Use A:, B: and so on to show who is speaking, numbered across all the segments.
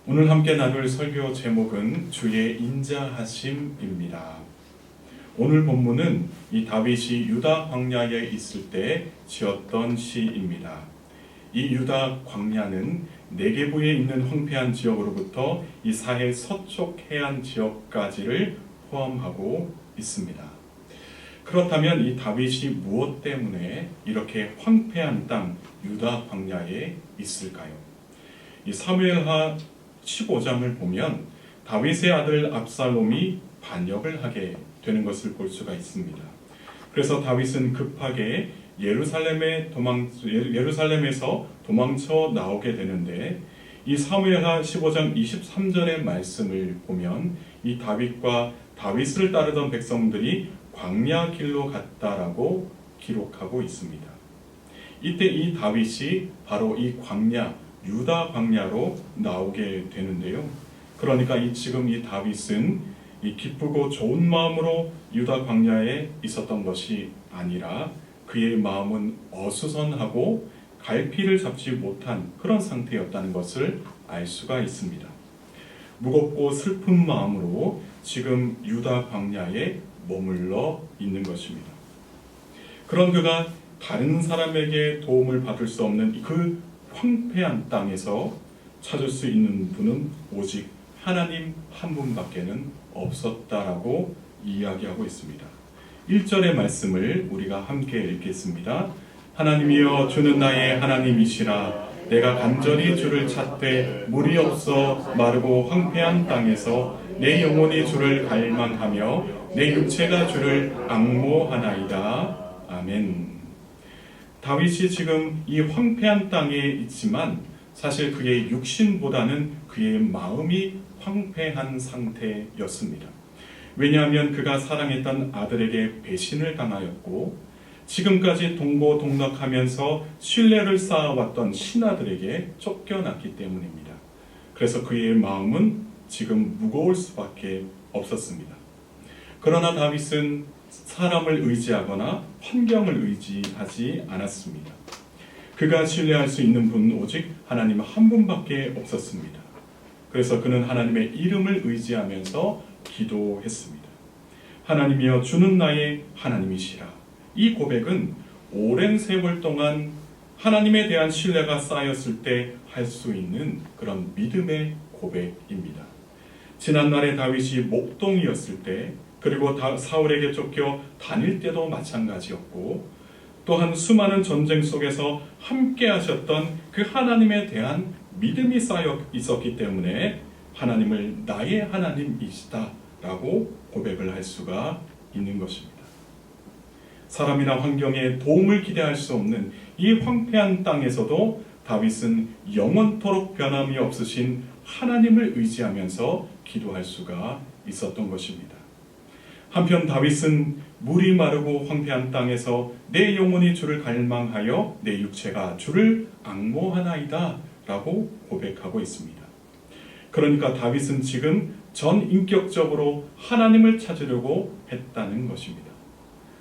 A: 오늘 함께 나눌 설교 제목은 주의 인자하심입니다. 오늘 본문은 이 다윗이 유다 광야에 있을 때 지었던 시입니다. 이 유다 광야는 네게부에 있는 황폐한 지역으로부터 이 사해 서쪽 해안 지역까지를 포함하고 있습니다. 그렇다면 이 다윗이 무엇 때문에 이렇게 황폐한 땅 유다 광야에 있을까요? 이 사무엘하 15장을 보면 다윗의 아들 압살롬이 반역을 하게 되는 것을 볼 수가 있습니다. 그래서 다윗은 급하게 예루살렘에서 도망쳐 나오게 되는데, 이 사무엘하 15장 23절의 말씀을 보면 이 다윗을 따르던 백성들이 광야 길로 갔다라고 기록하고 있습니다. 이때 이 다윗이 바로 이 광야 유다 광야로 나오게 되는데요. 그러니까 지금 이 다윗은 이 기쁘고 좋은 마음으로 유다 광야에 있었던 것이 아니라 그의 마음은 어수선하고 갈피를 잡지 못한 그런 상태였다는 것을 알 수가 있습니다. 무겁고 슬픈 마음으로 지금 유다 광야에 머물러 있는 것입니다. 그런 그가 다른 사람에게 도움을 받을 수 없는 그 황폐한 땅에서 찾을 수 있는 분은 오직 하나님 한 분밖에는 없었다라고 이야기하고 있습니다. 1절의 말씀을 우리가 함께 읽겠습니다. 하나님이여 주는 나의 하나님이시라. 내가 간절히 주를 찾되 물이 없어 마르고 황폐한 땅에서 내 영혼이 주를 갈망하며 내 육체가 주를 앙모하나이다. 아멘. 다윗이 지금 이 황폐한 땅에 있지만 사실 그의 육신보다는 그의 마음이 황폐한 상태였습니다. 왜냐하면 그가 사랑했던 아들에게 배신을 당하였고 지금까지 동고동락하면서 신뢰를 쌓아왔던 신하들에게 쫓겨났기 때문입니다. 그래서 그의 마음은 지금 무거울 수밖에 없었습니다. 그러나 다윗은 사람을 의지하거나 환경을 의지하지 않았습니다. 그가 신뢰할 수 있는 분은 오직 하나님 한 분밖에 없었습니다. 그래서 그는 하나님의 이름을 의지하면서 기도했습니다. 하나님이여 주는 나의 하나님이시라. 이 고백은 오랜 세월 동안 하나님에 대한 신뢰가 쌓였을 때 할 수 있는 그런 믿음의 고백입니다. 지난날에 다윗이 목동이었을 때, 그리고 사울에게 쫓겨 다닐 때도 마찬가지였고, 또한 수많은 전쟁 속에서 함께 하셨던 그 하나님에 대한 믿음이 쌓여 있었기 때문에 하나님을 나의 하나님이시다라고 고백을 할 수가 있는 것입니다. 사람이나 환경에 도움을 기대할 수 없는 이 황폐한 땅에서도 다윗은 영원토록 변함이 없으신 하나님을 의지하면서 기도할 수가 있었던 것입니다. 한편 다윗은 물이 마르고 황폐한 땅에서 내 영혼이 주를 갈망하여 내 육체가 주를 앙모하나이다 라고 고백하고 있습니다. 그러니까 다윗은 지금 전인격적으로 하나님을 찾으려고 했다는 것입니다.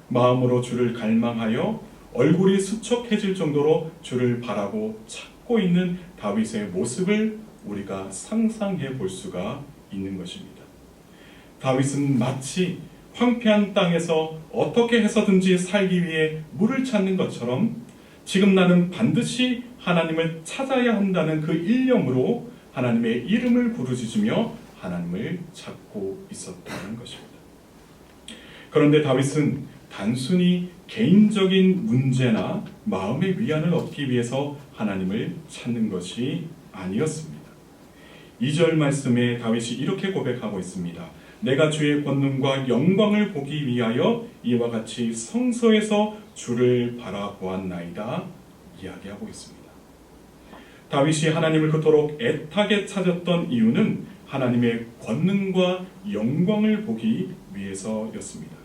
A: 마음으로 주를 갈망하여 얼굴이 수척해질 정도로 주를 바라고 찾고 있는 다윗의 모습을 우리가 상상해 볼 수가 있는 것입니다. 다윗은 마치 황폐한 땅에서 어떻게 해서든지 살기 위해 물을 찾는 것처럼 지금 나는 반드시 하나님을 찾아야 한다는 그 일념으로 하나님의 이름을 부르짖으며 하나님을 찾고 있었다는 것입니다. 그런데 다윗은 단순히 개인적인 문제나 마음의 위안을 얻기 위해서 하나님을 찾는 것이 아니었습니다. 2절 말씀에 다윗이 이렇게 고백하고 있습니다. 내가 주의 권능과 영광을 보기 위하여 이와 같이 성소에서 주를 바라보았나이다 이야기하고 있습니다. 다윗이 하나님을 그토록 애타게 찾았던 이유는 하나님의 권능과 영광을 보기 위해서였습니다.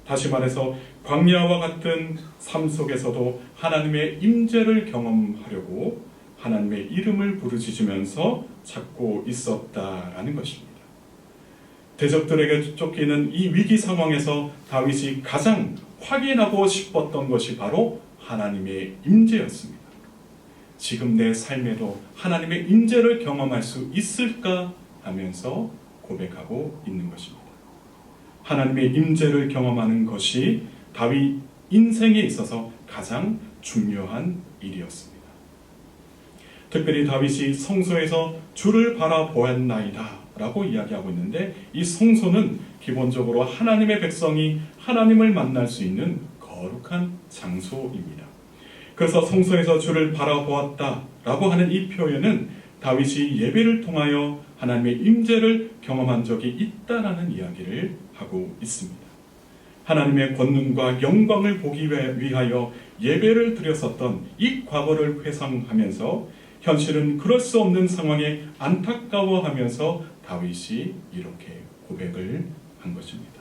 A: 다시 말해서 광야와 같은 삶 속에서도 하나님의 임재를 경험하려고 하나님의 이름을 부르짖으면서 찾고 있었다라는 것입니다. 대적들에게 쫓기는 이 위기 상황에서 다윗이 가장 확인하고 싶었던 것이 바로 하나님의 임재였습니다. 지금 내 삶에도 하나님의 임재를 경험할 수 있을까 하면서 고백하고 있는 것입니다. 하나님의 임재를 경험하는 것이 다윗 인생에 있어서 가장 중요한 일이었습니다. 특별히 다윗이 성소에서 주를 바라보았나이다 라고 이야기하고 있는데, 이 성소는 기본적으로 하나님의 백성이 하나님을 만날 수 있는 거룩한 장소입니다. 그래서 성소에서 주를 바라보았다 라고 하는 이 표현은 다윗이 예배를 통하여 하나님의 임재를 경험한 적이 있다라는 이야기를 하고 있습니다. 하나님의 권능과 영광을 보기 위하여 예배를 드렸었던 이 과거를 회상하면서 현실은 그럴 수 없는 상황에 안타까워하면서 다윗이 이렇게 고백을 한 것입니다.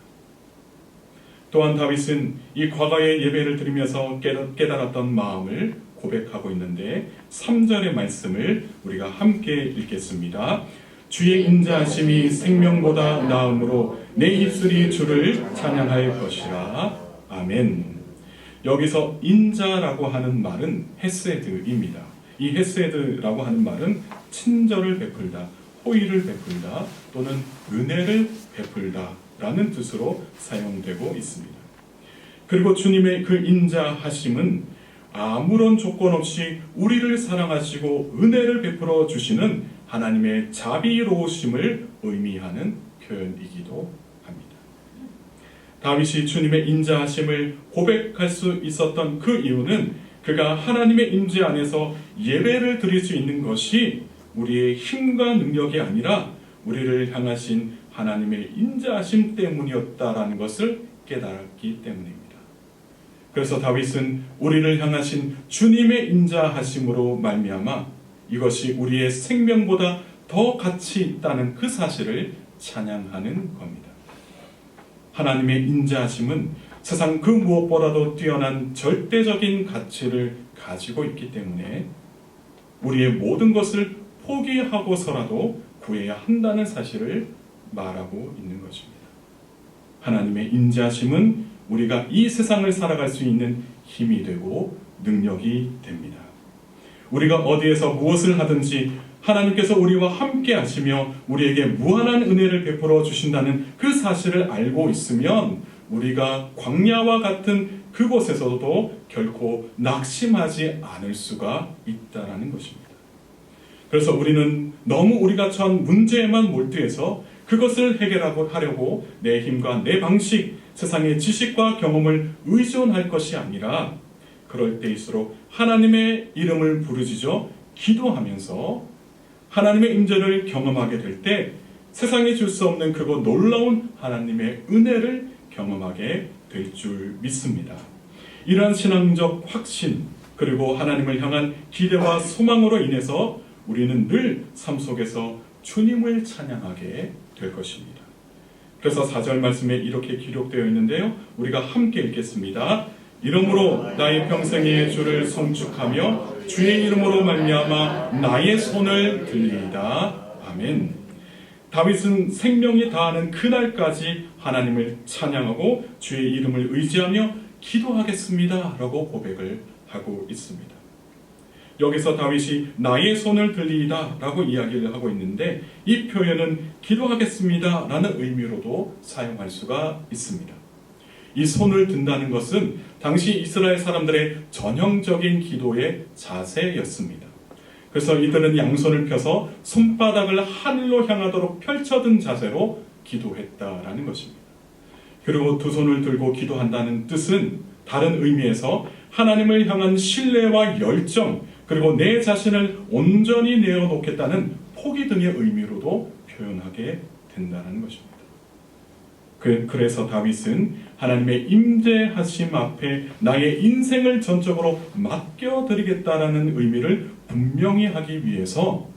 A: 또한 다윗은 이 과거의 예배를 드리면서 깨달았던 마음을 고백하고 있는데, 3절의 말씀을 우리가 함께 읽겠습니다. 주의 인자하심이 생명보다 나음으로 내 입술이 주를 찬양할 것이라. 아멘. 여기서 인자라고 하는 말은 헤세드입니다. 이 헤세드라고 하는 말은 친절을 베풀다, 호의를 베풀다 또는 은혜를 베풀다 라는 뜻으로 사용되고 있습니다. 그리고 주님의 그 인자하심은 아무런 조건 없이 우리를 사랑하시고 은혜를 베풀어 주시는 하나님의 자비로우심을 의미하는 표현이기도 합니다. 다윗이 주님의 인자하심을 고백할 수 있었던 그 이유는 그가 하나님의 임재 안에서 예배를 드릴 수 있는 것이 우리의 힘과 능력이 아니라 우리를 향하신 하나님의 인자하심 때문이었다라는 것을 깨달았기 때문입니다. 그래서 다윗은 우리를 향하신 주님의 인자하심으로 말미암아 이것이 우리의 생명보다 더 가치 있다는 그 사실을 찬양하는 겁니다. 하나님의 인자하심은 세상 그 무엇보다도 뛰어난 절대적인 가치를 가지고 있기 때문에 우리의 모든 것을 포기하고서라도 구해야 한다는 사실을 말하고 있는 것입니다. 하나님의 인자하심은 우리가 이 세상을 살아갈 수 있는 힘이 되고 능력이 됩니다. 우리가 어디에서 무엇을 하든지 하나님께서 우리와 함께 하시며 우리에게 무한한 은혜를 베풀어 주신다는 그 사실을 알고 있으면 우리가 광야와 같은 그곳에서도 결코 낙심하지 않을 수가 있다는 것입니다. 그래서 우리는 너무 우리가 처한 문제에만 몰두해서 그것을 하려고 내 힘과 내 방식, 세상의 지식과 경험을 의존할 것이 아니라 그럴 때일수록 하나님의 이름을 부르짖어 기도하면서 하나님의 임재를 경험하게 될 때 세상에 줄 수 없는 그거 놀라운 하나님의 은혜를 경험하게 될 줄 믿습니다. 이러한 신앙적 확신 그리고 하나님을 향한 기대와 소망으로 인해서 우리는 늘 삶 속에서 주님을 찬양하게 될 것입니다. 그래서 4절 말씀에 이렇게 기록되어 있는데요. 우리가 함께 읽겠습니다. 이러므로 나의 평생에 주를 송축하며 주의 이름으로 말미암아 나의 손을 들리이다. 아멘. 다윗은 생명이 다하는 그날까지 하나님을 찬양하고 주의 이름을 의지하며 기도하겠습니다 라고 고백을 하고 있습니다. 여기서 다윗이 나의 손을 들리이다 라고 이야기를 하고 있는데 이 표현은 기도하겠습니다 라는 의미로도 사용할 수가 있습니다. 이 손을 든다는 것은 당시 이스라엘 사람들의 전형적인 기도의 자세였습니다. 그래서 이들은 양손을 펴서 손바닥을 하늘로 향하도록 펼쳐든 자세로 기도했다라는 것입니다. 그리고 두 손을 들고 기도한다는 뜻은 다른 의미에서 하나님을 향한 신뢰와 열정 그리고 내 자신을 온전히 내어놓겠다는 포기 등의 의미로도 표현하게 된다는 것입니다. 그래서 다윗은 하나님의 임재하심 앞에 나의 인생을 전적으로 맡겨드리겠다라는 의미를 분명히 하기 위해서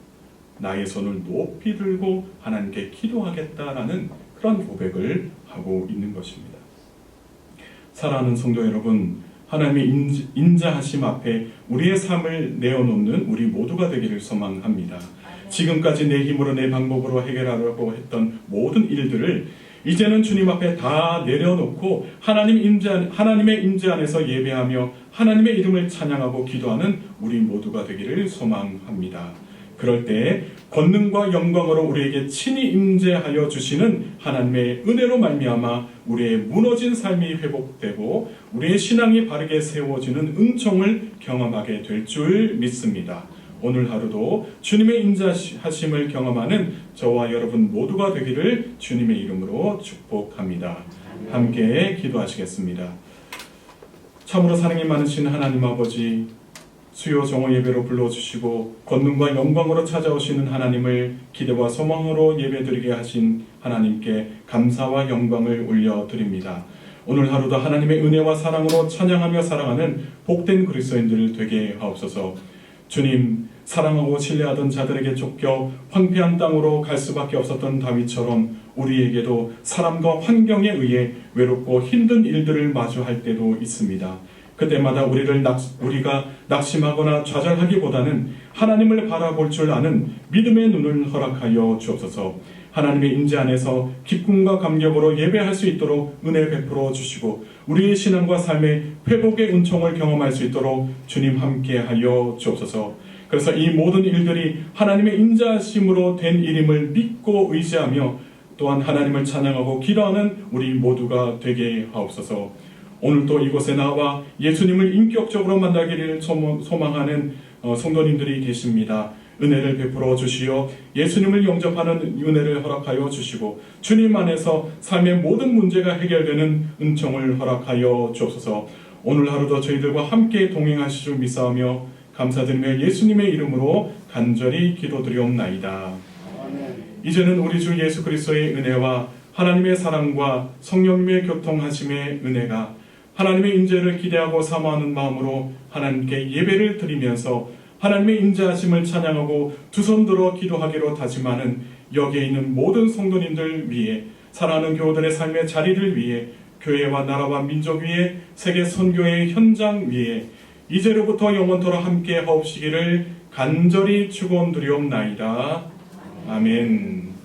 A: 나의 손을 높이 들고 하나님께 기도하겠다라는 그런 고백을 하고 있는 것입니다. 사랑하는 성도 여러분, 하나님의 인자하심 앞에 우리의 삶을 내어놓는 우리 모두가 되기를 소망합니다. 지금까지 내 힘으로 내 방법으로 해결하려고 했던 모든 일들을 이제는 주님 앞에 다 내려놓고 하나님의 임재 안에서 예배하며 하나님의 이름을 찬양하고 기도하는 우리 모두가 되기를 소망합니다. 그럴 때 권능과 영광으로 우리에게 친히 임재하여 주시는 하나님의 은혜로 말미암아 우리의 무너진 삶이 회복되고 우리의 신앙이 바르게 세워지는 은총을 경험하게 될 줄 믿습니다. 오늘 하루도 주님의 인자하심을 경험하는 저와 여러분 모두가 되기를 주님의 이름으로 축복합니다. 함께 기도하시겠습니다. 참으로 사랑이 많으신 하나님 아버지, 수요 정오 예배로 불러주시고 권능과 영광으로 찾아오시는 하나님을 기대와 소망으로 예배드리게 하신 하나님께 감사와 영광을 올려드립니다. 오늘 하루도 하나님의 은혜와 사랑으로 찬양하며 살아가는 복된 그리스도인들 되게 하옵소서. 주님, 사랑하고 신뢰하던 자들에게 쫓겨 황폐한 땅으로 갈 수밖에 없었던 다윗처럼 우리에게도 사람과 환경에 의해 외롭고 힘든 일들을 마주할 때도 있습니다. 그때마다 우리가 낙심하거나 좌절하기보다는 하나님을 바라볼 줄 아는 믿음의 눈을 허락하여 주옵소서. 하나님의 임재 안에서 기쁨과 감격으로 예배할 수 있도록 은혜 베풀어 주시고 우리의 신앙과 삶의 회복의 은총을 경험할 수 있도록 주님 함께하여 주옵소서. 그래서 이 모든 일들이 하나님의 인자하심으로 된 일임을 믿고 의지하며 또한 하나님을 찬양하고 기도하는 우리 모두가 되게 하옵소서. 오늘도 이곳에 나와 예수님을 인격적으로 만나기를 소망하는 성도님들이 계십니다. 은혜를 베풀어 주시어 예수님을 영접하는 은혜를 허락하여 주시고 주님 안에서 삶의 모든 문제가 해결되는 은총을 허락하여 주옵소서. 오늘 하루도 저희들과 함께 동행하실 줄 믿사오며 감사드리며 예수님의 이름으로 간절히 기도드리옵나이다. 이제는 우리 주 예수 그리스도의 은혜와 하나님의 사랑과 성령님의 교통하심의 은혜가 하나님의 임재를 기대하고 사모하는 마음으로 하나님께 예배를 드리면서 하나님의 임재하심을 찬양하고 두 손 들어 기도하기로 다짐하는 여기에 있는 모든 성도님들 위해 사랑하는 교우들의 삶의 자리를 위해 교회와 나라와 민족 위에 세계 선교의 현장 위에 이제로부터 영원토록 함께 하옵시기를 간절히 축원드리옵나이다. 아멘.